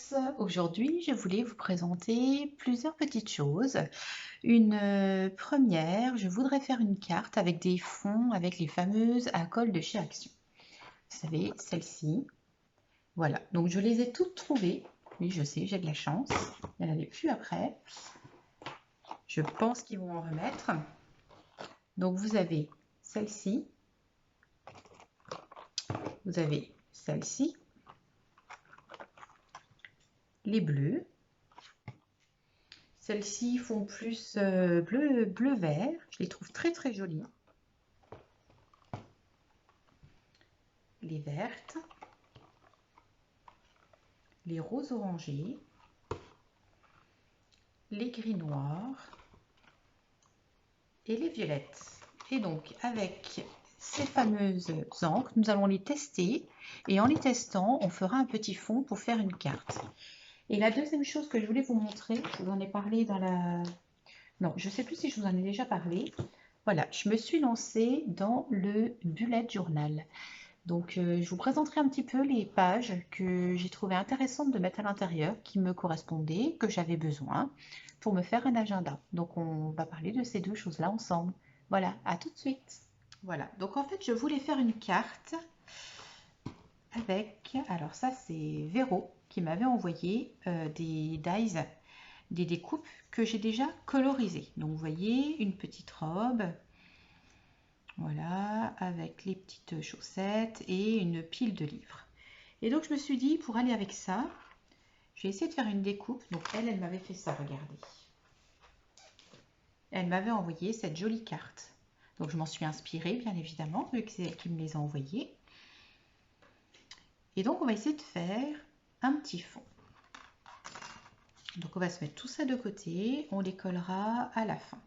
tous, aujourd'hui je voulais vous présenter plusieurs petites choses. Une première, je voudrais faire une carte avec des fonds avec les fameuses alcools de chez Action. Vous savez, celle-ci. Voilà, donc je les ai toutes trouvées. Oui, je sais, j'ai de la chance. Il n'y en avait plus après. Je pense qu'ils vont en remettre. Donc vous avez celle-ci. Vous avez celle-ci. Les bleus. Celles-ci font plus bleu-vert. Je les trouve très très jolies. Les vertes. Les roses orangés. Les gris noirs. Et les violettes. Et donc avec ces fameuses encres, nous allons les tester. Et en les testant, on fera un petit fond pour faire une carte. Et la deuxième chose que je voulais vous montrer, je vous en ai parlé dans la... Non, je ne sais plus si je vous en ai déjà parlé. Voilà, je me suis lancée dans le bullet journal. Donc, je vous présenterai un petit peu les pages que j'ai trouvé intéressantes de mettre à l'intérieur, qui me correspondaient, que j'avais besoin pour me faire un agenda. Donc, on va parler de ces deux choses-là ensemble. Voilà, à tout de suite. Voilà, donc en fait, je voulais faire une carte avec... Alors ça, c'est Véro qui m'avait envoyé des dies, des découpes que j'ai déjà colorisées. Donc, vous voyez, une petite robe... Voilà, avec les petites chaussettes et une pile de livres. Et donc je me suis dit, pour aller avec ça, je vais essayer de faire une découpe. Donc elle m'avait fait ça, regardez. Elle m'avait envoyé cette jolie carte. Donc je m'en suis inspirée, bien évidemment, vu que c'est elle qui me les a envoyées. Et donc on va essayer de faire un petit fond. Donc on va se mettre tout ça de côté, on les collera à la fin.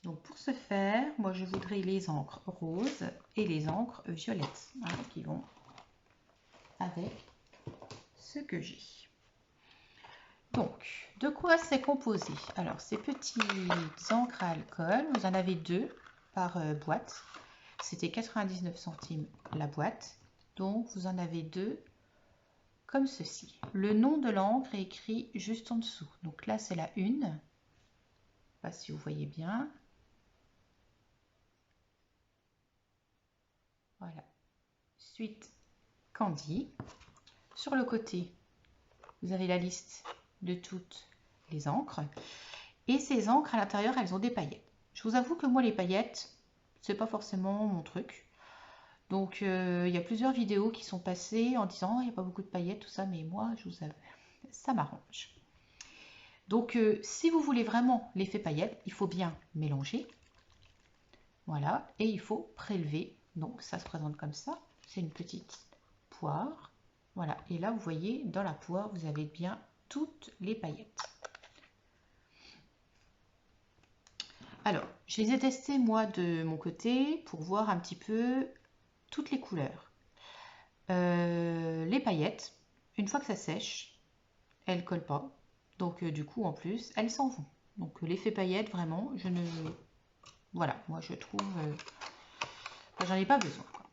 Donc pour ce faire, moi je voudrais les encres roses et les encres violettes, hein, qui vont avec ce que j'ai. Donc, de quoi c'est composé? Alors, ces petites encres à alcool, vous en avez deux par boîte. C'était 99 centimes la boîte. Donc, vous en avez deux comme ceci. Le nom de l'encre est écrit juste en dessous. Donc là, c'est la une. Je ne sais pas si vous voyez bien. Voilà. Suite Candy. Sur le côté, vous avez la liste de toutes les encres. Et ces encres, à l'intérieur, elles ont des paillettes. Je vous avoue que moi, les paillettes, c'est pas forcément mon truc. Donc, il y a plusieurs vidéos qui sont passées en disant, il n'y a pas beaucoup de paillettes, tout ça, mais moi, je vous avoue, ça m'arrange. Donc, si vous voulez vraiment l'effet paillettes, il faut bien mélanger. Voilà, et il faut prélever. Donc, ça se présente comme ça. C'est une petite poire. Voilà, et là, vous voyez, dans la poire, vous avez bien toutes les paillettes. Alors, je les ai testées moi de mon côté pour voir un petit peu toutes les couleurs. Les paillettes, une fois que ça sèche, elles ne collent pas. Donc du coup, en plus, elles s'en vont. Donc l'effet paillettes, vraiment, je ne... Voilà, moi je trouve... j'en ai pas besoin, quoi.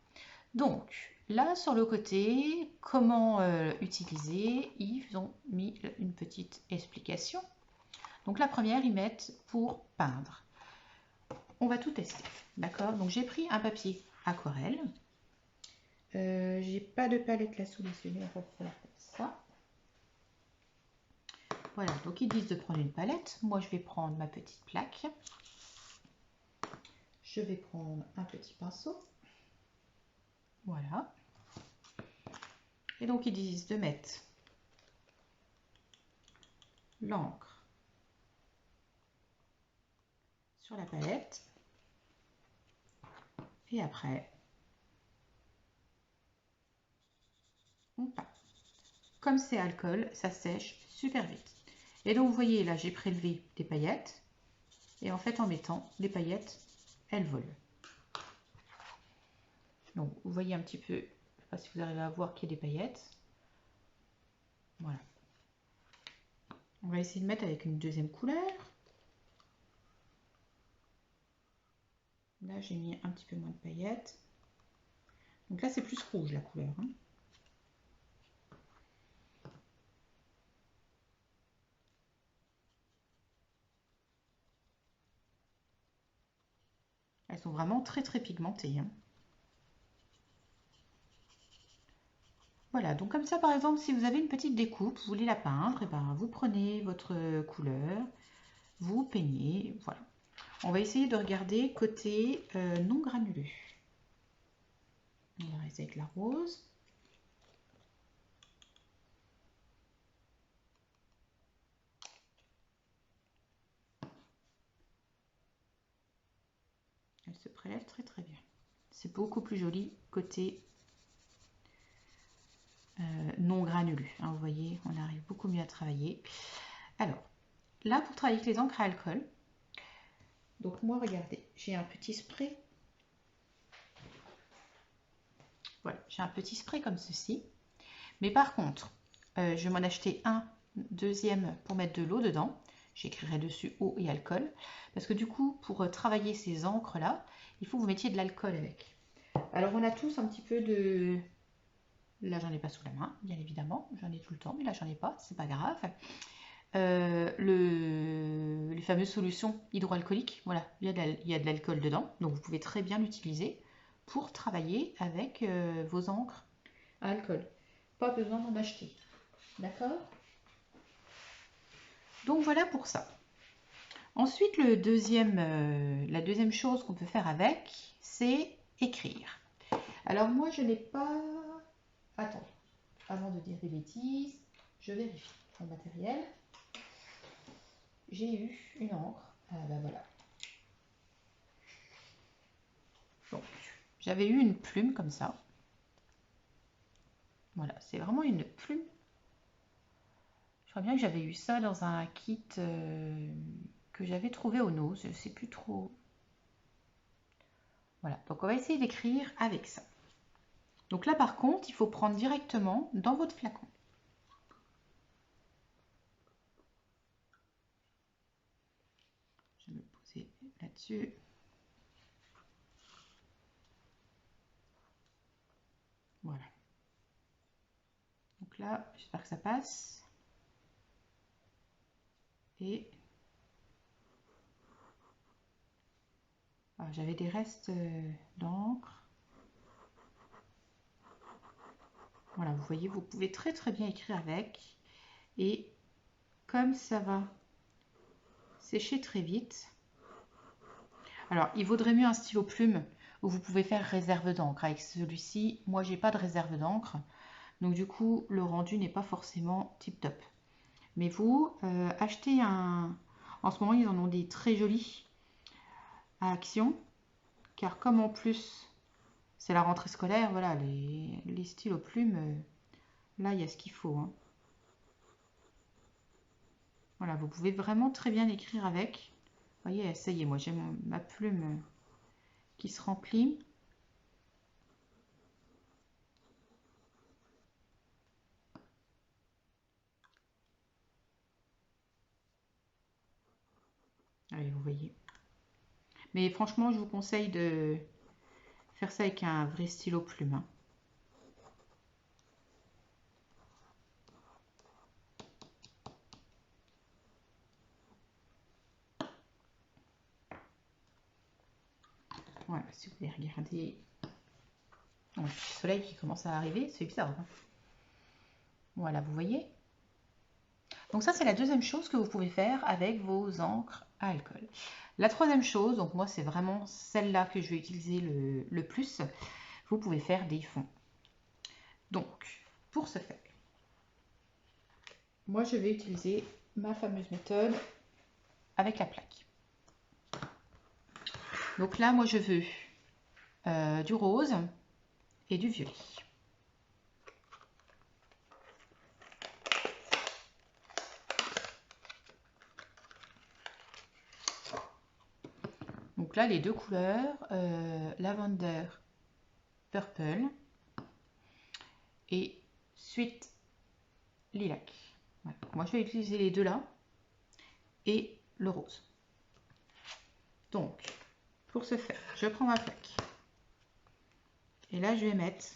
Donc, là, sur le côté, comment utiliser, ils ont mis une petite explication. Donc la première, ils mettent pour peindre. On va tout tester, d'accord? Donc j'ai pris un papier aquarelle. J'ai pas de palette là sous les yeux, on va faire ça. Voilà, donc ils disent de prendre une palette. Moi, je vais prendre ma petite plaque. Je vais prendre un petit pinceau. Voilà. Et donc ils disent de mettre l'encre sur la palette. Et après, on peint. Comme c'est alcool, ça sèche super vite. Et donc vous voyez là, j'ai prélevé des paillettes. Et en fait, en mettant des paillettes, elles volent. Donc vous voyez un petit peu, je ne sais pas si vous arrivez à voir qu'il y a des paillettes. Voilà. On va essayer de mettre avec une deuxième couleur. Là, j'ai mis un petit peu moins de paillettes. Donc là, c'est plus rouge la couleur. Hein. Elles sont vraiment très très pigmentées. Hein. Voilà, donc comme ça par exemple, si vous avez une petite découpe, vous voulez la peindre, et ben, vous prenez votre couleur, vous peignez, voilà. On va essayer de regarder côté non granuleux. On va essayer avec la rose. Elle se prélève très très bien. C'est beaucoup plus joli côté non granuleux. Hein, vous voyez, on arrive beaucoup mieux à travailler. Alors, là pour travailler avec les encres à alcool, donc moi regardez, j'ai un petit spray. Voilà, j'ai un petit spray comme ceci. Mais par contre, je vais m'en acheter un deuxième pour mettre de l'eau dedans. J'écrirai dessus eau et alcool. Parce que du coup, pour travailler ces encres-là, il faut que vous mettiez de l'alcool avec. Alors, on a tous un petit peu de... Là, j'en ai pas sous la main, bien évidemment. J'en ai tout le temps, mais là, j'en ai pas. C'est pas grave. Les fameuses solutions hydroalcooliques. Voilà, il y a de l'alcool dedans. Donc, vous pouvez très bien l'utiliser pour travailler avec vos encres à alcool. Pas besoin d'en acheter. D'accord? Donc voilà pour ça. Ensuite, la deuxième chose qu'on peut faire avec, c'est écrire. Alors moi, je n'ai pas... Attends, avant de dire des bêtises, je vérifie mon matériel. J'ai eu une encre. Ah ben voilà. Donc, j'avais eu une plume comme ça. Voilà, c'est vraiment une plume. Je crois bien que j'avais eu ça dans un kit que j'avais trouvé au Nose. Je ne sais plus trop. Voilà, donc on va essayer d'écrire avec ça. Donc là par contre, il faut prendre directement dans votre flacon. Je vais me poser là-dessus. Voilà. Donc là, j'espère que ça passe. Et j'avais des restes d'encre. Voilà, vous voyez, vous pouvez très très bien écrire avec. Et comme ça va sécher très vite. Alors, il vaudrait mieux un stylo plume où vous pouvez faire réserve d'encre. Avec celui-ci, moi, j'ai pas de réserve d'encre. Donc, du coup, le rendu n'est pas forcément tip-top. Mais vous, achetez un... En ce moment, ils en ont des très jolis à Action. Car comme en plus, c'est la rentrée scolaire, voilà, les stylos plumes, là, il y a ce qu'il faut. Hein. Voilà, vous pouvez vraiment très bien écrire avec. Vous voyez, ça y est, moi, j'ai ma plume qui se remplit. Allez, vous voyez. Mais franchement, je vous conseille de faire ça avec un vrai stylo plume. Hein. Voilà, si vous voulez regarder. Oh, le soleil qui commence à arriver, c'est bizarre. Hein. Voilà, vous voyez. Donc ça, c'est la deuxième chose que vous pouvez faire avec vos encres à alcool. La troisième chose, donc moi, c'est vraiment celle-là que je vais utiliser le plus. Vous pouvez faire des fonds. Donc, pour ce faire, moi, je vais utiliser ma fameuse méthode avec la plaque. Donc là, moi, je veux du rose et du violet. Donc là, les deux couleurs, Lavender Purple et Sweet Lilac. Voilà. Moi, je vais utiliser les deux là et le rose. Donc, pour ce faire, je prends ma plaque. Et là, je vais mettre...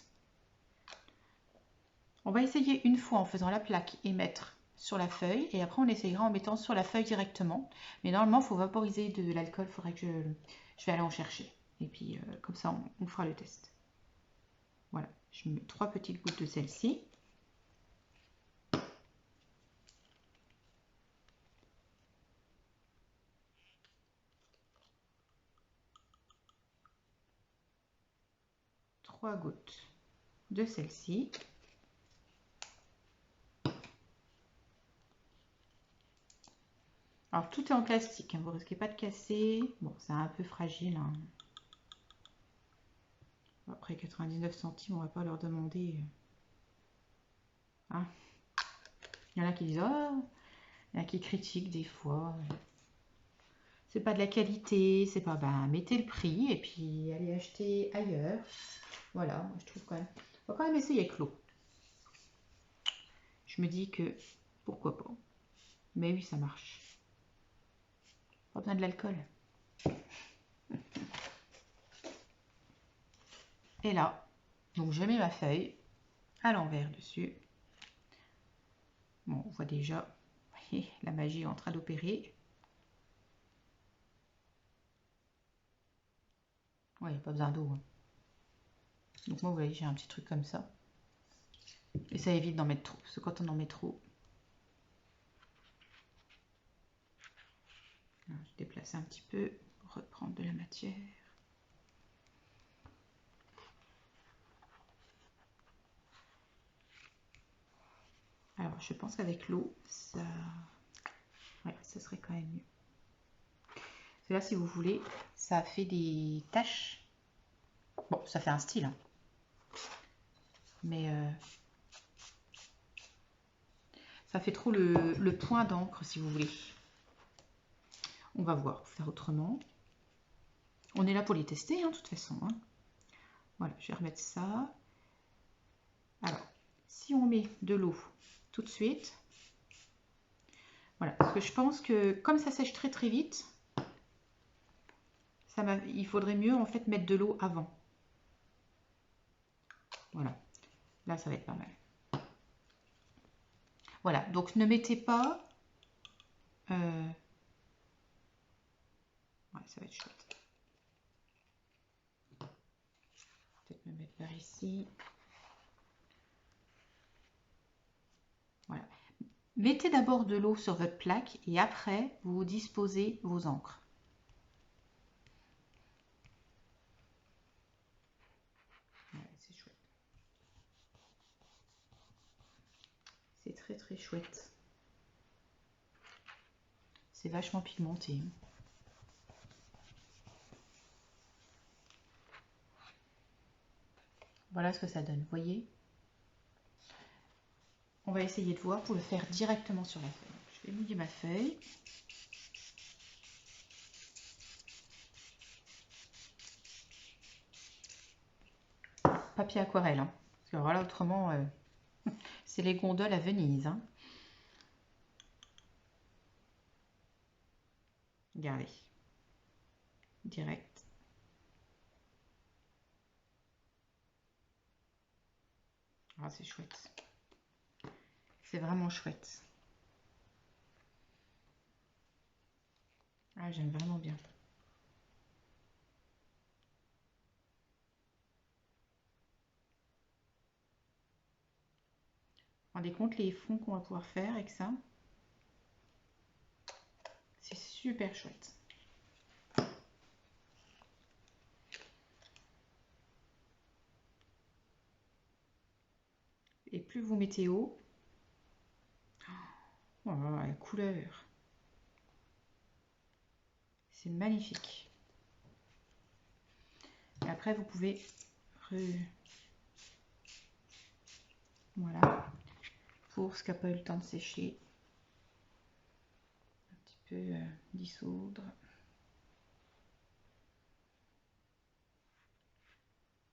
On va essayer une fois en faisant la plaque et mettre sur la feuille. Et après, on essayera en mettant sur la feuille directement. Mais normalement, il faut vaporiser de l'alcool. Il faudrait que je vais aller en chercher. Et puis, comme ça, on fera le test. Voilà, je mets 3 petites gouttes de celle-ci. Trois gouttes de celle-ci. Alors, tout est en plastique, hein, vous ne risquez pas de casser. Bon, c'est un peu fragile. Hein. Après 99 centimes, on va pas leur demander. Hein. Il y en a qui disent, oh, il y en a qui critiquent des fois. C'est pas de la qualité, c'est pas, ben, mettez le prix et puis allez acheter ailleurs. Voilà, je trouve quand même. On va quand même essayer avec l'eau. Je me dis que pourquoi pas. Mais oui, ça marche. Pas besoin de l'alcool. Et là, donc je mets ma feuille à l'envers dessus. Bon, on voit déjà, voyez, la magie est en train d'opérer. Ouais, pas besoin d'eau. Hein. Donc moi, vous voyez, j'ai un petit truc comme ça. Et ça évite d'en mettre trop, parce que quand on en met trop... Alors, je déplace un petit peu pour reprendre de la matière. Alors, je pense qu'avec l'eau, ça... Ouais, ça serait quand même mieux. Parce que là, si vous voulez, ça fait des taches. Bon, ça fait un style. Hein. Mais ça fait trop le point d'encre, si vous voulez. On va voir, faire autrement. On est là pour les tester, hein, de toute façon. Hein. Voilà, je vais remettre ça. Alors, si on met de l'eau tout de suite, voilà, parce que je pense que comme ça sèche très très vite, il faudrait mieux en fait mettre de l'eau avant. Voilà, là ça va être pas mal. Voilà, donc ne mettez pas... Ouais, ça va être chouette. Peut-être me mettre vers ici. Voilà. Mettez d'abord de l'eau sur votre plaque et après, vous disposez vos encres. Ouais, c'est chouette. C'est très très chouette. C'est vachement pigmenté. Voilà ce que ça donne, vous voyez. On va essayer de voir pour le faire directement sur la feuille. Je vais mouiller ma feuille. Papier aquarelle. Hein. Parce que voilà, autrement, c'est les gondoles à Venise. Hein. Regardez. Direct. Ah, c'est chouette. C'est vraiment chouette. Ah, j'aime vraiment bien. Vous vous rendez compte les fonds qu'on va pouvoir faire avec ça? C'est super chouette. Et plus vous mettez haut, oh là là, la couleur, c'est magnifique. Et après, vous pouvez voilà, pour ce qui n'a pas eu le temps de sécher, un petit peu dissoudre.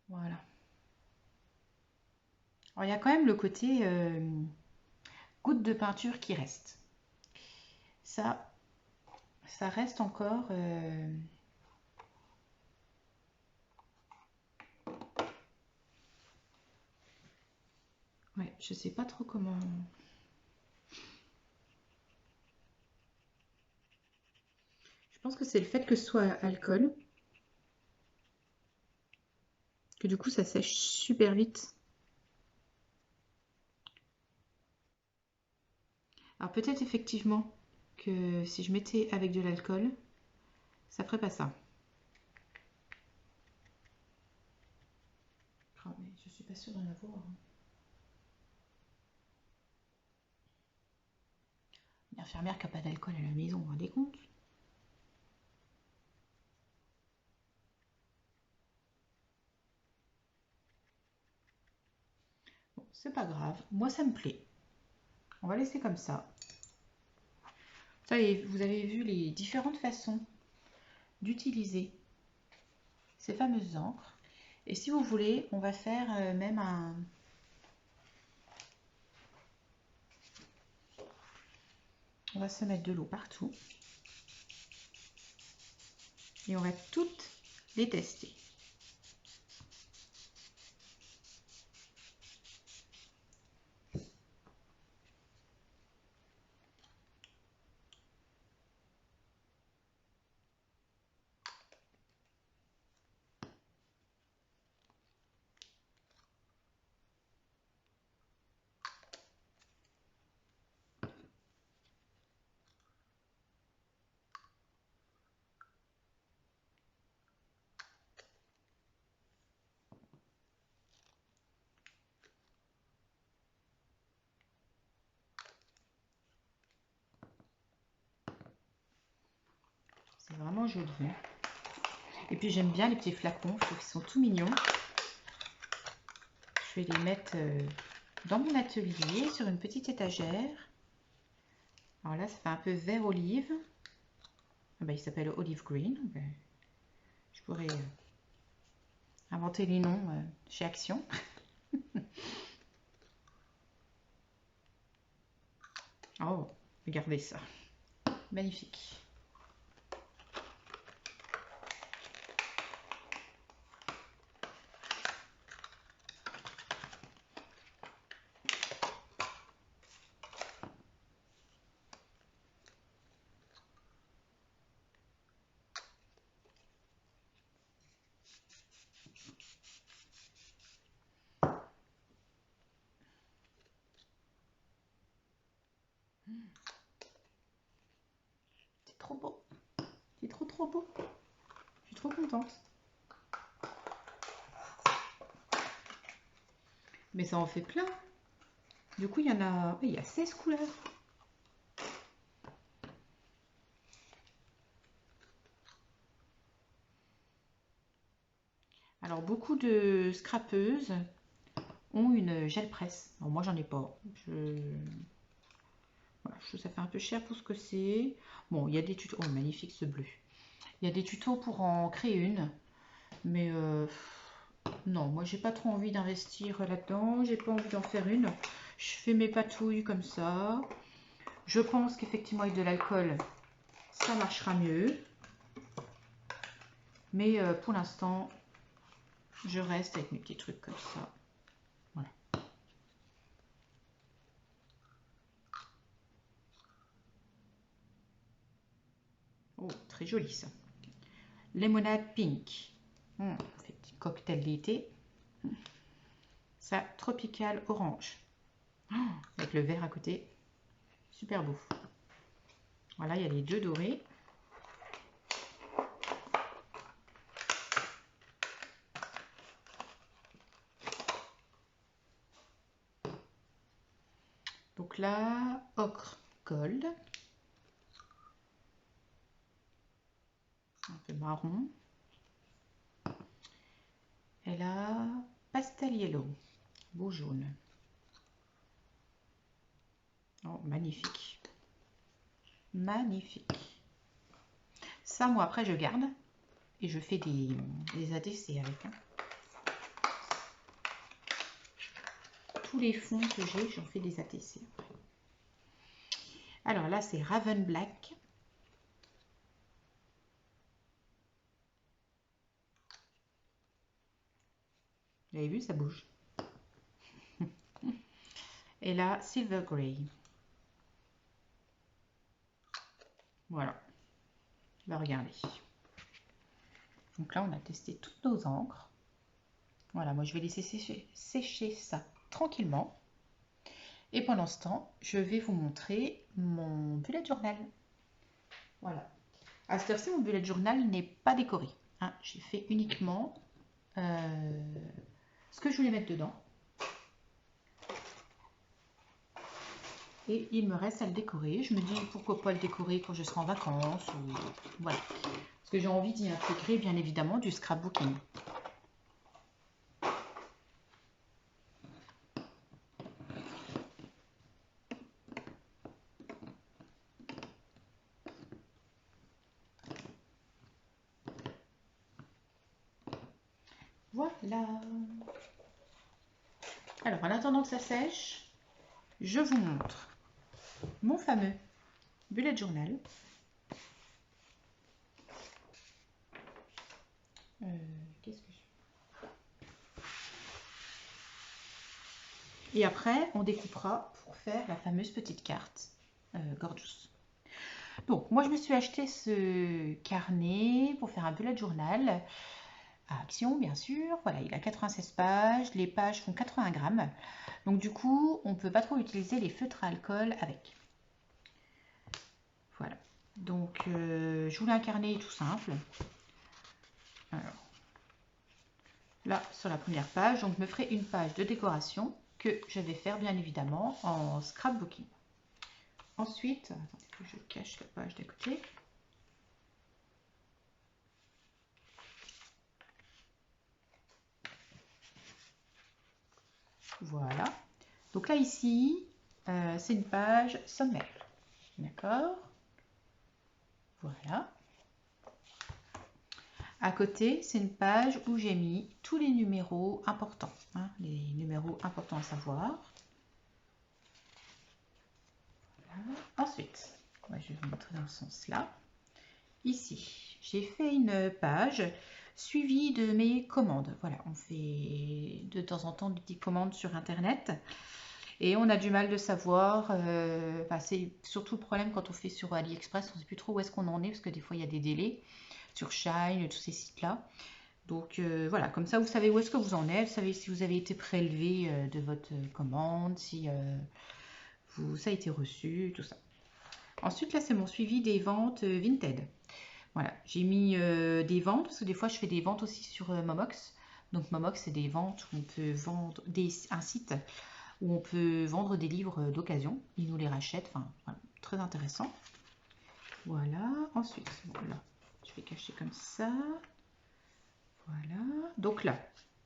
Voilà. Alors, il y a quand même le côté goutte de peinture qui reste. Ça reste encore... Ouais, je sais pas trop comment. Je pense que c'est le fait que ce soit alcool, que du coup ça sèche super vite. Alors peut-être effectivement que si je mettais avec de l'alcool, ça ferait pas ça. Oh, mais je suis pas sûre d'en avoir. Une infirmière qui n'a pas d'alcool à la maison, vous vous rendez compte? Bon, c'est pas grave, moi ça me plaît. On va laisser comme ça. Ça y est, vous avez vu les différentes façons d'utiliser ces fameuses encres. Et si vous voulez, on va faire même un... On va se mettre de l'eau partout. Et on va toutes les tester. C'est vraiment joli. Et puis j'aime bien les petits flacons, je trouve qu'ils sont tout mignons. Je vais les mettre dans mon atelier, sur une petite étagère. Alors là, ça fait un peu vert olive. Ah ben, il s'appelle Olive Green. Ben, je pourrais inventer les noms chez Action. Oh, regardez ça. Magnifique. C'est trop beau. C'est trop beau. Je suis trop contente. Mais ça en fait plein. Du coup, il y en a, il y a 16 couleurs. Alors, beaucoup de scrapeuses ont une gel presse. Alors, moi, j'en ai pas. Voilà, je trouve que ça fait un peu cher pour ce que c'est. Bon, il y a des tutos. Oh, magnifique ce bleu. Il y a des tutos pour en créer une. Mais non, moi, j'ai pas trop envie d'investir là-dedans. J'ai pas envie d'en faire une. Je fais mes patouilles comme ça. Je pense qu'effectivement, avec de l'alcool, ça marchera mieux. Mais pour l'instant, je reste avec mes petits trucs comme ça. Voilà. Oh, très joli ça. Lemonade pink. Petit cocktail d'été. Ça, tropical orange. Oh, avec le vert à côté. Super beau. Voilà, il y a les deux dorés. Donc là, ocre gold. Un peu marron. Et là, pastel yellow. Beau jaune. Oh, magnifique. Magnifique. Ça, moi, après, je garde. Et je fais des ADC avec. Hein. Tous les fonds que j'ai, j'en fais des ADC. Alors là, c'est Raven Black. Vous avez vu, ça bouge. et la Silver Grey. Voilà. Bah, regardez. Donc là, on a testé toutes nos encres. Voilà, moi je vais laisser sécher ça tranquillement. Et pendant ce temps, je vais vous montrer mon bullet journal. Voilà. À cette heure-ci, mon bullet journal n'est pas décoré. Hein. J'ai fait uniquement ce que je voulais mettre dedans. Et il me reste à le décorer. Je me dis pourquoi pas le décorer quand je serai en vacances. Ou... Voilà. Parce que j'ai envie d'y intégrer bien évidemment du scrapbooking. Voilà. Alors, en attendant que ça sèche, je vous montre mon fameux bullet journal. Qu'est-ce que je... Et après, on découpera pour faire la fameuse petite carte Gorgeous. Donc, moi, je me suis acheté ce carnet pour faire un bullet journal à Action, bien sûr. Voilà, il a 96 pages. Les pages font 80 grammes. Donc, du coup, on ne peut pas trop utiliser les feutres à alcool avec. Voilà. Donc, je voulais un carnet tout simple. Alors, là, sur la première page, donc, je me ferai une page de décoration que je vais faire, bien évidemment, en scrapbooking. Ensuite, attendez que je cache la page d'à côté. Voilà. Donc là, ici, c'est une page sommaire. D'accord? Voilà. À côté, c'est une page où j'ai mis tous les numéros importants. Hein, les numéros importants à savoir. Voilà. Ensuite, moi, je vais vous montrer dans ce sens-là. Ici, j'ai fait une page suivie de mes commandes. Voilà, on fait de temps en temps des petites commandes sur Internet. Et on a du mal de savoir, c'est surtout le problème quand on fait sur AliExpress, on ne sait plus trop où est-ce qu'on en est, parce que des fois il y a des délais sur Shine, tous ces sites-là. Donc voilà, comme ça vous savez où est-ce que vous en êtes, vous savez si vous avez été prélevé de votre commande, si ça a été reçu, tout ça. Ensuite là c'est mon suivi des ventes Vinted. Voilà, j'ai mis des ventes, parce que des fois je fais des ventes aussi sur Momox. Donc Momox c'est des ventes où on peut vendre un site où on peut vendre des livres d'occasion. Ils nous les rachètent. Enfin, voilà, très intéressant. Voilà. Ensuite, bon, là, je vais cacher comme ça. Voilà. Donc là,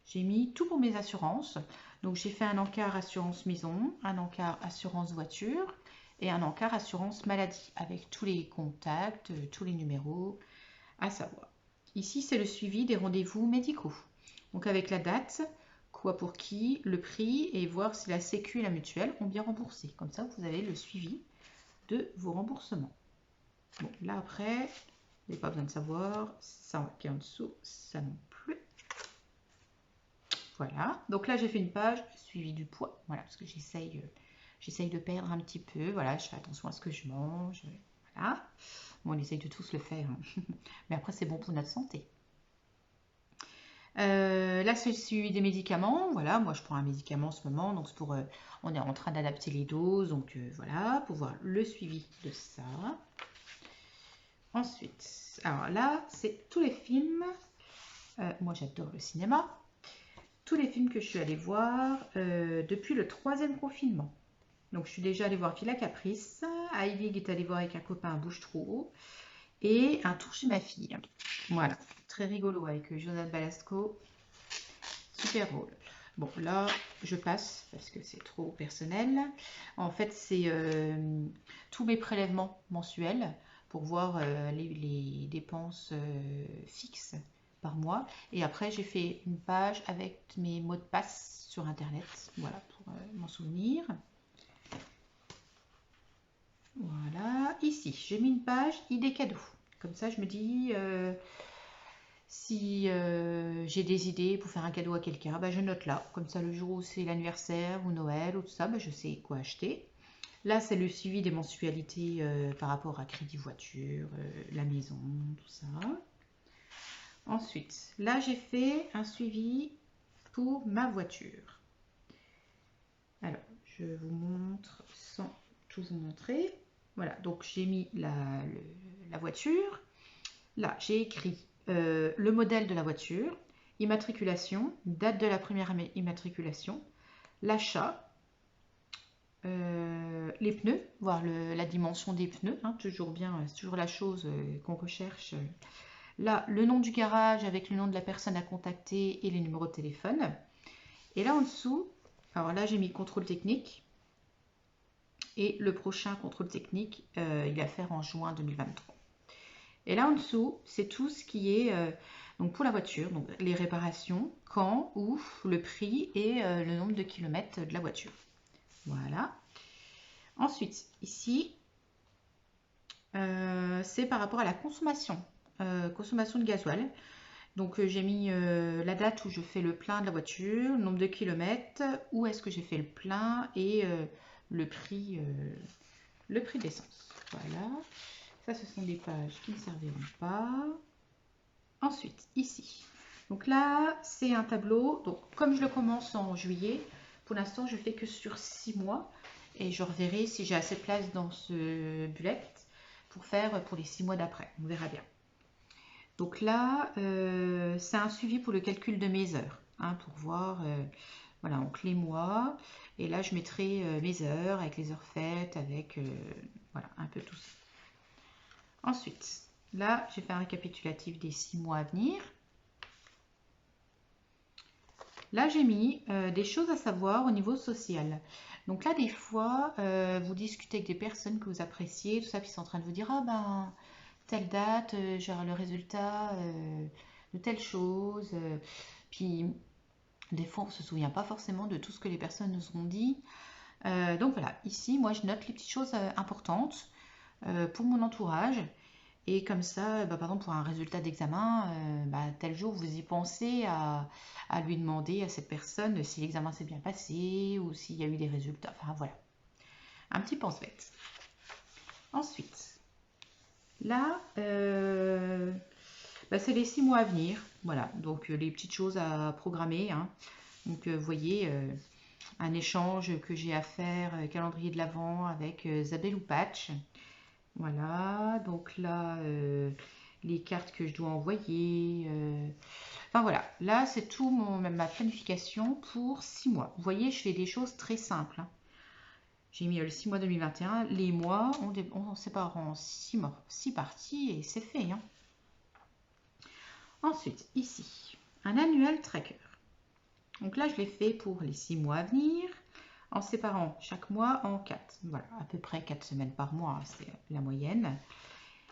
j'ai mis tout pour mes assurances. Donc j'ai fait un encart assurance maison, un encart assurance voiture et un encart assurance maladie avec tous les contacts, tous les numéros à savoir. Ici, c'est le suivi des rendez-vous médicaux. Donc avec la date, quoi pour qui, le prix et voir si la Sécu et la mutuelle ont bien remboursé. Comme ça, vous avez le suivi de vos remboursements. Bon, là après, vous n'avez pas besoin de savoir. Ça qui est en dessous, ça non plus. Voilà. Donc là, j'ai fait une page suivi du poids. Voilà, parce que j'essaye de perdre un petit peu. Voilà, je fais attention à ce que je mange. Voilà. Bon, on essaye de tous le faire. Hein. Mais après, c'est bon pour notre santé. Là, c'est le suivi des médicaments. Voilà, moi je prends un médicament en ce moment, donc c'est pour, on est en train d'adapter les doses, donc voilà, pour voir le suivi de ça. Ensuite, alors là, c'est tous les films. Moi j'adore le cinéma. Tous les films que je suis allée voir depuis le 3e confinement. Donc je suis déjà allée voir Villa Caprice. Heidi est allée voir avec un copain à Bouche-Trou. Et Un tour chez ma fille. Voilà, très rigolo avec Jonathan Balasco. Super drôle. Bon, là, je passe parce que c'est trop personnel. En fait, c'est tous mes prélèvements mensuels pour voir les dépenses fixes par mois. Et après, j'ai fait une page avec mes mots de passe sur Internet. Voilà, pour m'en souvenir. Voilà. Ici, j'ai mis une page idées cadeaux. Comme ça, je me dis... Si j'ai des idées pour faire un cadeau à quelqu'un, bah, je note là. Comme ça, le jour où c'est l'anniversaire ou Noël ou tout ça, bah, je sais quoi acheter. Là, c'est le suivi des mensualités par rapport à crédit voiture, la maison, tout ça. Ensuite, là, j'ai fait un suivi pour ma voiture. Alors, je vous montre sans tout vous montrer. Voilà, donc j'ai mis la voiture. Là, j'ai écrit le modèle de la voiture, immatriculation, date de la première immatriculation, l'achat, les pneus, voir la dimension des pneus, hein, toujours bien, c'est toujours la chose qu'on recherche. Là, le nom du garage avec le nom de la personne à contacter et les numéros de téléphone. Et là en dessous, alors là j'ai mis contrôle technique. Et le prochain contrôle technique, il va faire en juin 2023. Et là en dessous, c'est tout ce qui est donc pour la voiture, donc les réparations, quand, où, le prix et le nombre de kilomètres de la voiture. Voilà. Ensuite, ici, c'est par rapport à la consommation, consommation de gasoil. Donc j'ai mis la date où je fais le plein de la voiture, le nombre de kilomètres, où est-ce que j'ai fait le plein et le prix d'essence. Voilà. Ça, ce sont des pages qui ne serviront pas. Ensuite, ici. Donc là, c'est un tableau. Donc comme je le commence en juillet, pour l'instant, je fais que sur 6 mois. Et je reverrai si j'ai assez de place dans ce bullet pour faire pour les 6 mois d'après. On verra bien. Donc là, c'est un suivi pour le calcul de mes heures, hein, pour voir, voilà, donc les mois. Et là, je mettrai mes heures avec les heures faites, avec, voilà, un peu tout ça. Ensuite, là, j'ai fait un récapitulatif des 6 mois à venir. Là, j'ai mis des choses à savoir au niveau social. Donc là, des fois, vous discutez avec des personnes que vous appréciez, tout ça, puis ils sont en train de vous dire, ah ben, telle date, j'aurai le résultat de telle chose. Puis des fois, on ne se souvient pas forcément de tout ce que les personnes nous ont dit. Donc voilà, ici, moi, je note les petites choses importantes pour mon entourage. Et comme ça, bah, par exemple, pour un résultat d'examen, bah, tel jour, vous y pensez à lui demander à cette personne si l'examen s'est bien passé ou s'il y a eu des résultats. Enfin, voilà. Un petit pense-bête. Ensuite, là, bah, c'est les 6 mois à venir. Voilà, donc les petites choses à programmer. Hein. Donc, vous voyez, un échange que j'ai à faire, calendrier de l'Avent avec Zabel ou Patch. Voilà, donc là, les cartes que je dois envoyer. Enfin voilà, là c'est tout ma planification pour 6 mois. Vous voyez, je fais des choses très simples. Hein. J'ai mis le 6 mois 2021. Les mois, on sépare en 6 parties et c'est fait. Hein. Ensuite, ici, un annual tracker. Donc là, je l'ai fait pour les 6 mois à venir, en séparant chaque mois en 4. Voilà, à peu près 4 semaines par mois, c'est la moyenne.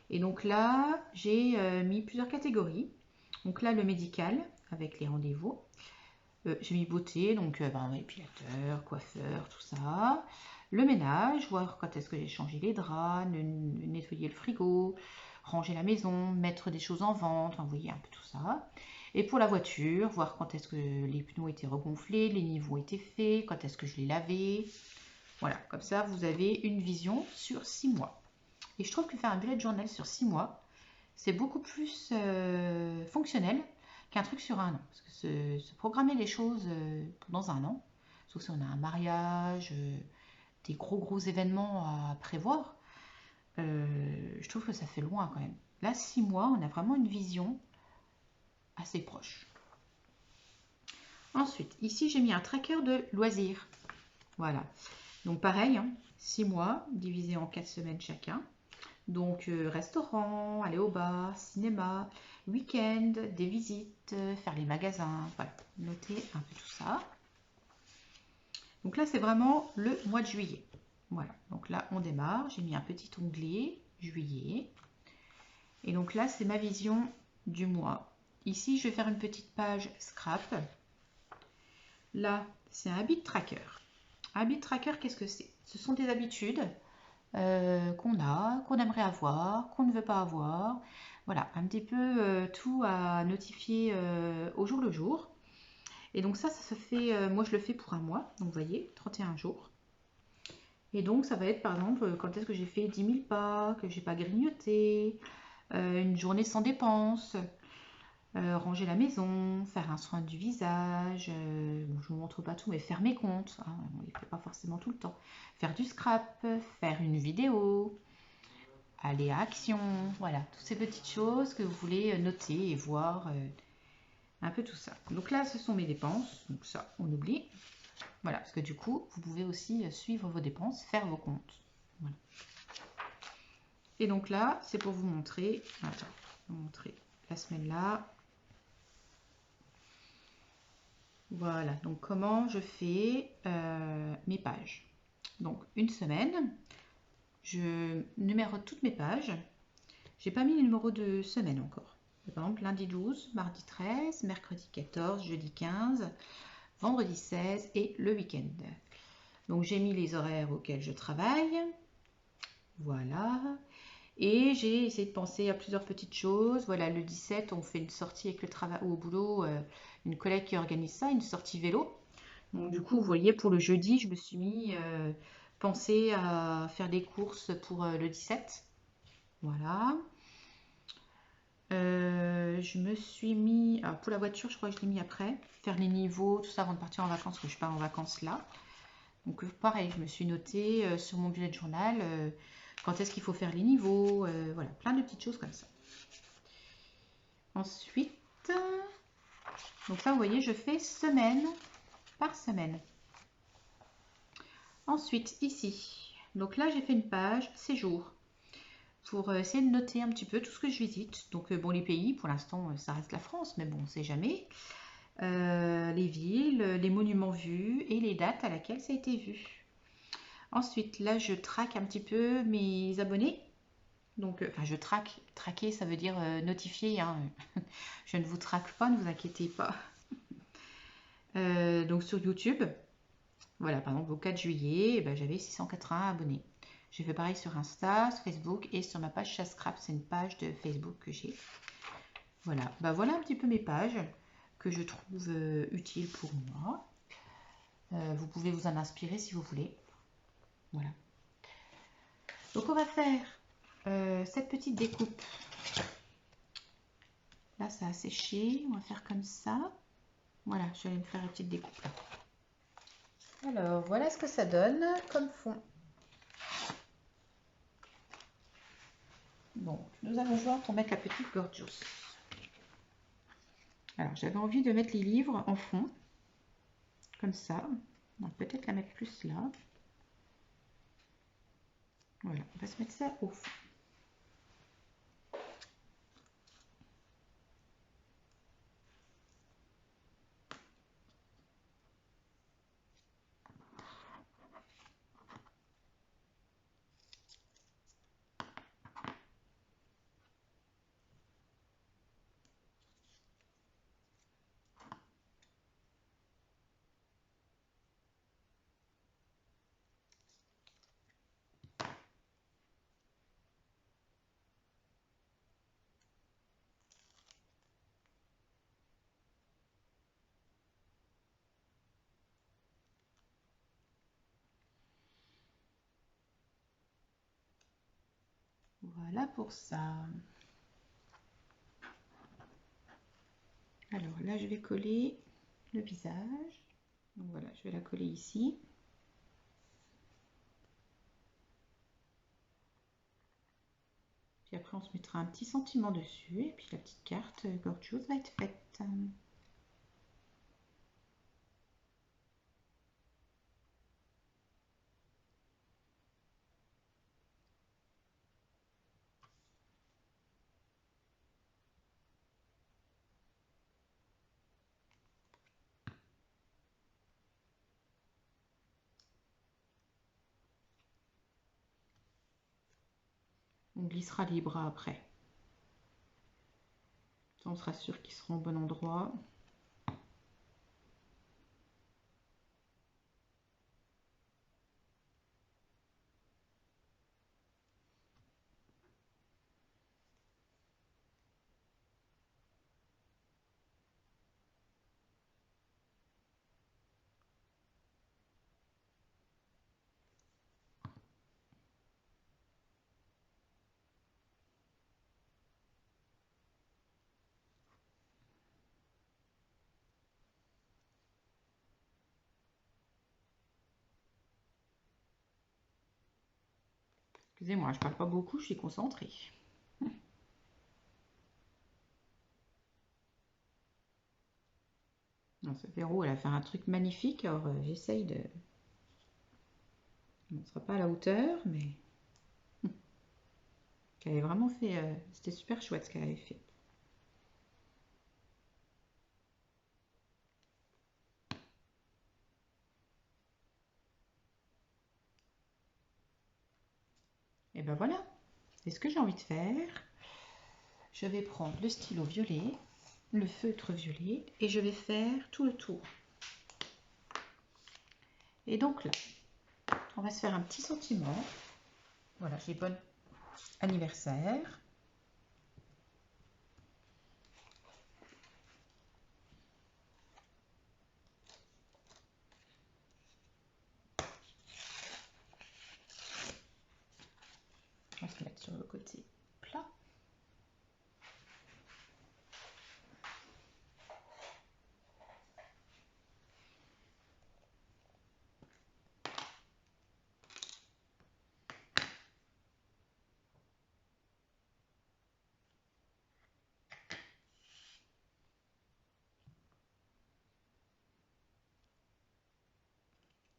Et donc là, j'ai mis plusieurs catégories. Donc là, le médical, avec les rendez-vous. J'ai mis beauté, donc épilateur, coiffeur, tout ça. Le ménage, voir quand est-ce que j'ai changé les draps, nettoyer le frigo, ranger la maison, mettre des choses en vente, enfin, vous voyez un peu tout ça. Et pour la voiture, voir quand est-ce que les pneus étaient regonflés, les niveaux étaient faits, quand est-ce que je les lavais. Voilà, comme ça, vous avez une vision sur 6 mois. Et je trouve que faire un bullet journal sur 6 mois, c'est beaucoup plus fonctionnel qu'un truc sur un an. Parce que se programmer les choses dans un an, sauf si on a un mariage, des gros événements à prévoir, je trouve que ça fait loin quand même. Là, 6 mois, on a vraiment une vision assez proche. Ensuite, ici, j'ai mis un tracker de loisirs. Voilà. Donc pareil, hein, 6 mois divisé en 4 semaines chacun. Donc restaurant, aller au bar, cinéma, week-end, des visites, faire les magasins, voilà, notez un peu tout ça. Donc là c'est vraiment le mois de juillet. Voilà, donc là on démarre, j'ai mis un petit onglet juillet. Et donc là c'est ma vision du mois. Ici je vais faire une petite page scrap. Là c'est un habit tracker. Habit tracker, qu'est-ce que c'est? Ce sont des habitudes qu'on aimerait avoir, qu'on ne veut pas avoir. Voilà, un petit peu tout à notifier au jour le jour. Et donc ça se fait, moi je le fais pour un mois, donc vous voyez, 31 jours. Et donc ça va être par exemple quand est-ce que j'ai fait 10 000 pas, que j'ai pas grignoté, une journée sans dépenses, ranger la maison, faire un soin du visage, bon, je ne vous montre pas tout, mais faire mes comptes, hein, on ne les fait pas forcément tout le temps, faire du scrap, faire une vidéo, aller à Action, voilà, toutes ces petites choses que vous voulez noter et voir, un peu tout ça. Donc là, ce sont mes dépenses, donc ça, on oublie. Voilà, parce que du coup, vous pouvez aussi suivre vos dépenses, faire vos comptes. Voilà. Et donc là, c'est pour vous montrer, attends, vous montrer la semaine là. Voilà, donc comment je fais mes pages. Donc une semaine, je numérote toutes mes pages. J'ai pas mis les numéros de semaine encore. Par exemple, lundi 12, mardi 13, mercredi 14, jeudi 15, vendredi 16 et le week-end. Donc j'ai mis les horaires auxquels je travaille. Voilà. Et j'ai essayé de penser à plusieurs petites choses. Voilà, le 17, on fait une sortie avec le travail au boulot, une collègue qui organise ça, une sortie vélo. Donc du coup, vous voyez, pour le jeudi, je me suis mis pensé à faire des courses pour le 17. Voilà. Je me suis mis, alors pour la voiture, je crois que je l'ai mis après, faire les niveaux, tout ça avant de partir en vacances, parce que je pars en vacances là. Donc pareil, je me suis noté sur mon bullet journal quand est-ce qu'il faut faire les niveaux, voilà, plein de petites choses comme ça. Ensuite, donc là, vous voyez, je fais semaine par semaine. Ensuite, ici, donc là, j'ai fait une page séjour pour essayer de noter un petit peu tout ce que je visite. Donc, bon, les pays, pour l'instant, ça reste la France, mais bon, on ne sait jamais. Les villes, les monuments vus et les dates à laquelle ça a été vu. Ensuite, là, je traque un petit peu mes abonnés. Donc, enfin, je traque. Traquer, ça veut dire notifier, hein. Je ne vous traque pas, ne vous inquiétez pas. Donc, sur YouTube, voilà, par exemple, au 4 juillet, ben, j'avais 680 abonnés. J'ai fait pareil sur Insta, sur Facebook et sur ma page Chascrap, c'est une page de Facebook que j'ai. Voilà, ben, voilà un petit peu mes pages que je trouve utiles pour moi. Vous pouvez vous en inspirer si vous voulez. Voilà. Donc on va faire cette petite découpe. Là, ça a séché. On va faire comme ça. Voilà, je vais aller me faire une petite découpe là. Alors, voilà ce que ça donne comme fond. Donc, nous allons voir pour mettre la petite gorgeous. Alors, j'avais envie de mettre les livres en fond, comme ça. On va peut-être la mettre plus là. Voilà, on va se mettre ça au fond. Voilà pour ça. Alors là, je vais coller le visage. Donc voilà, je vais la coller ici. Puis après, on se mettra un petit sentiment dessus. Et puis la petite carte gorgeous va être faite. On glissera les bras après. Ça, on sera sûr qu'ils seront au bon endroit. Excusez-moi, je parle pas beaucoup, je suis concentrée. Non, ce verrou, elle a fait un truc magnifique, alors j'essaye de... On ne sera pas à la hauteur, mais... Elle avait vraiment fait... C'était super chouette ce qu'elle avait fait. Et ben voilà, c'est ce que j'ai envie de faire. Je vais prendre le stylo violet, le feutre violet, et je vais faire tout le tour. Et donc là, on va se faire un petit sentiment. Voilà, j'ai bon anniversaire. On va se mettre sur le côté plat.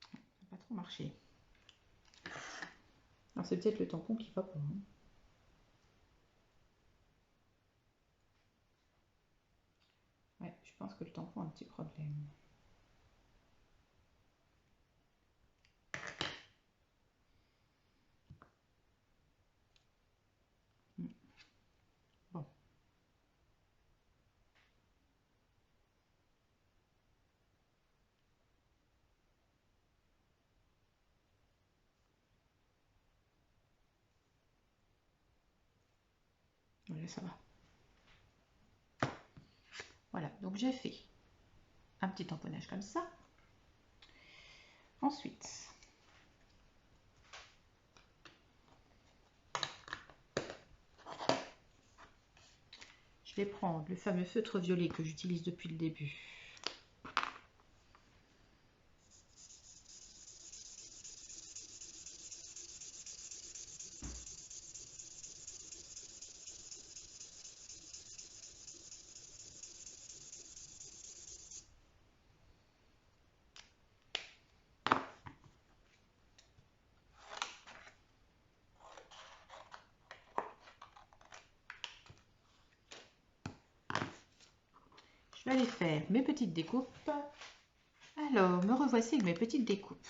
Ça n'a pas trop marché. Alors c'est peut-être le tampon qui va pas. Ouais, je pense que le tampon a un petit problème. Bon. Voilà, ça va. Voilà, donc j'ai fait un petit tamponnage comme ça. Ensuite, je vais prendre le fameux feutre violet que j'utilise depuis le début. Je vais aller faire mes petites découpes. Alors, me revoici avec mes petites découpes.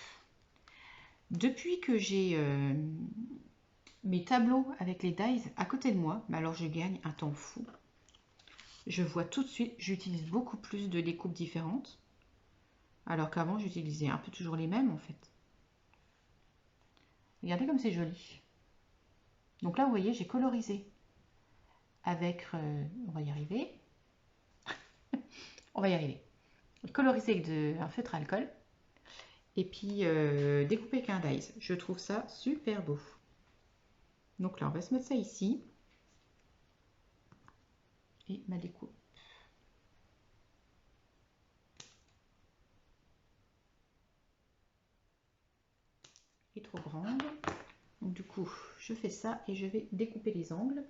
Depuis que j'ai mes tableaux avec les dies à côté de moi, mais alors je gagne un temps fou. Je vois tout de suite, j'utilise beaucoup plus de découpes différentes, alors qu'avant j'utilisais un peu toujours les mêmes en fait. Regardez comme c'est joli. Donc là, vous voyez, j'ai colorisé avec, on va y arriver, on va y arriver, colorisé avec un feutre alcool, et puis découpé avec un dies. Je trouve ça super beau. Donc là, on va se mettre ça ici, et ma découpe. Est trop grande. Donc du coup, je fais ça et je vais découper les angles.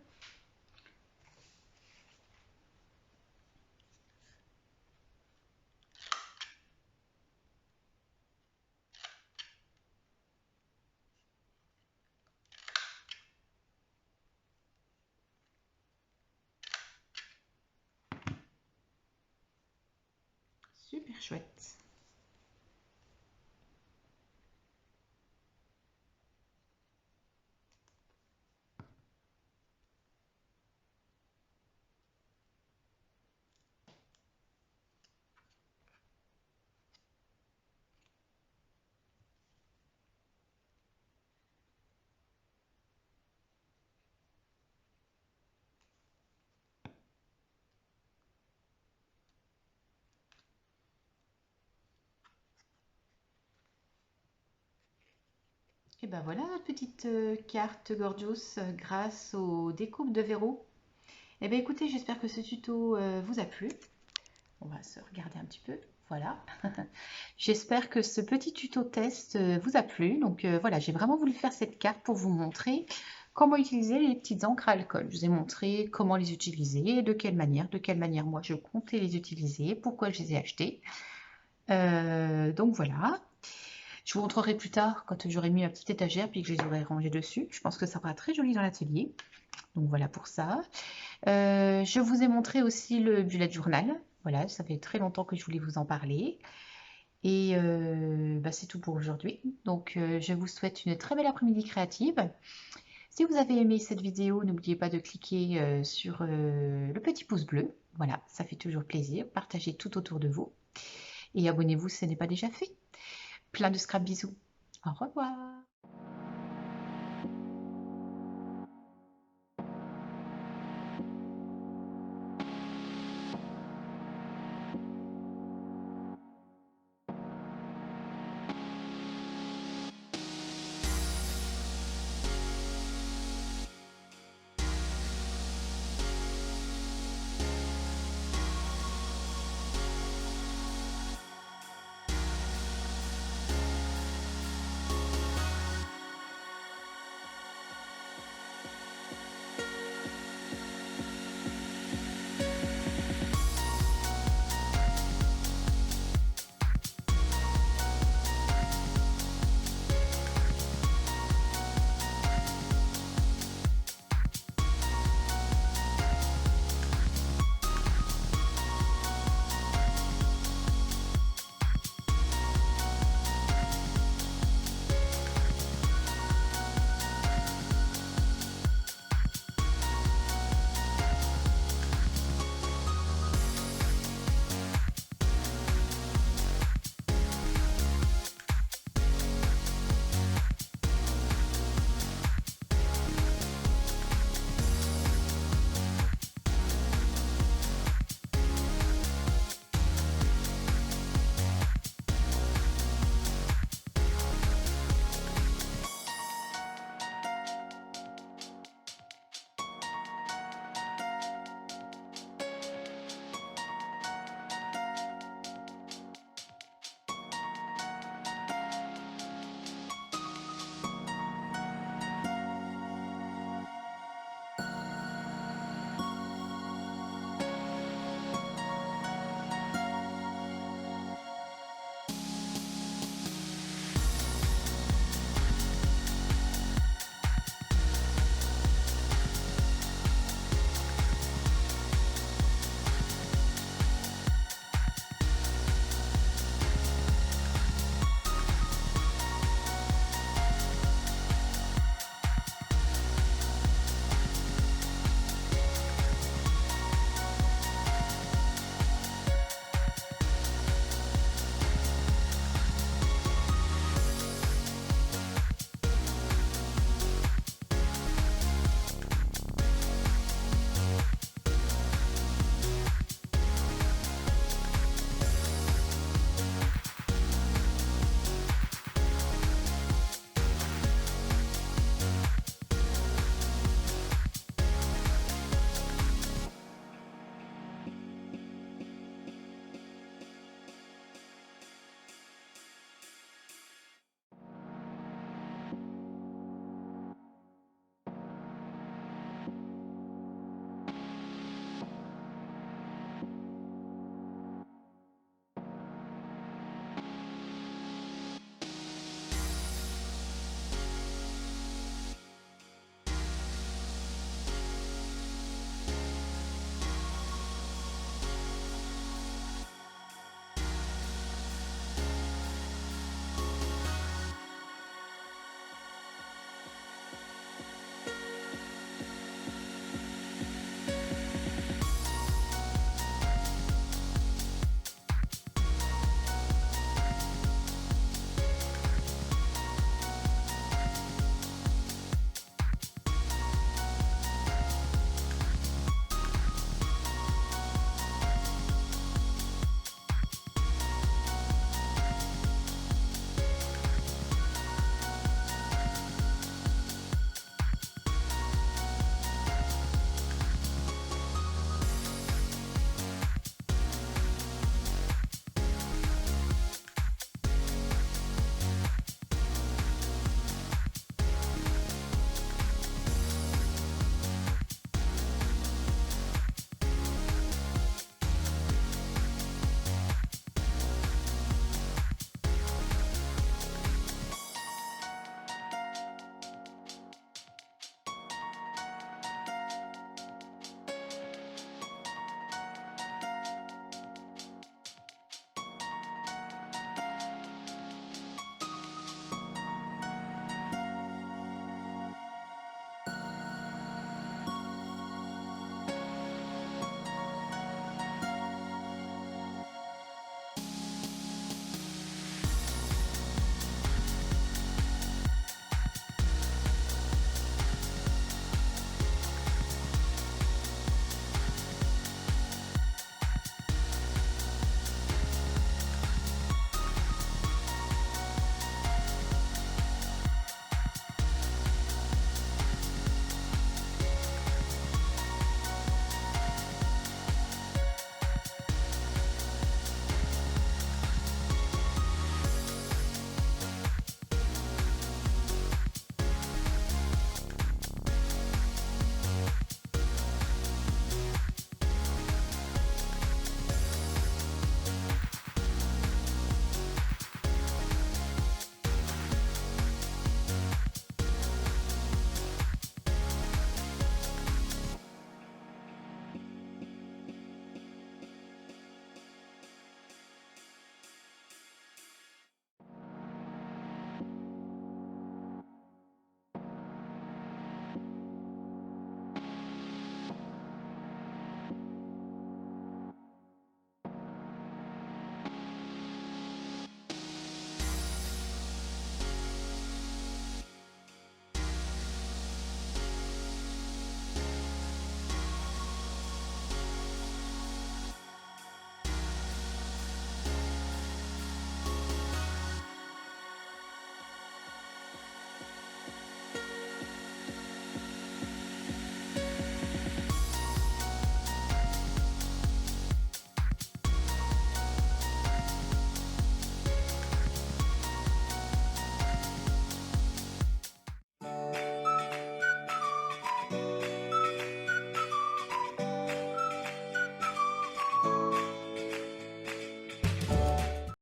Super chouette. Et ben voilà notre petite carte Gorgeous grâce aux découpes de verrou. Et bien écoutez, j'espère que ce tuto vous a plu. On va se regarder un petit peu. Voilà. J'espère que ce petit tuto test vous a plu. Donc voilà, j'ai vraiment voulu faire cette carte pour vous montrer comment utiliser les petites encres à alcool. Je vous ai montré comment les utiliser, de quelle manière moi je comptais les utiliser, pourquoi je les ai achetés. Donc voilà. Je vous montrerai plus tard quand j'aurai mis ma petite étagère puis que je les aurai rangées dessus. Je pense que ça sera très joli dans l'atelier. Donc voilà pour ça. Je vous ai montré aussi le bullet journal. Voilà, ça fait très longtemps que je voulais vous en parler. Et bah, c'est tout pour aujourd'hui. Donc je vous souhaite une très belle après-midi créative. Si vous avez aimé cette vidéo, n'oubliez pas de cliquer sur le petit pouce bleu. Voilà, ça fait toujours plaisir. Partagez tout autour de vous. Et abonnez-vous si ce n'est pas déjà fait. Plein de scrap bisous. Au revoir.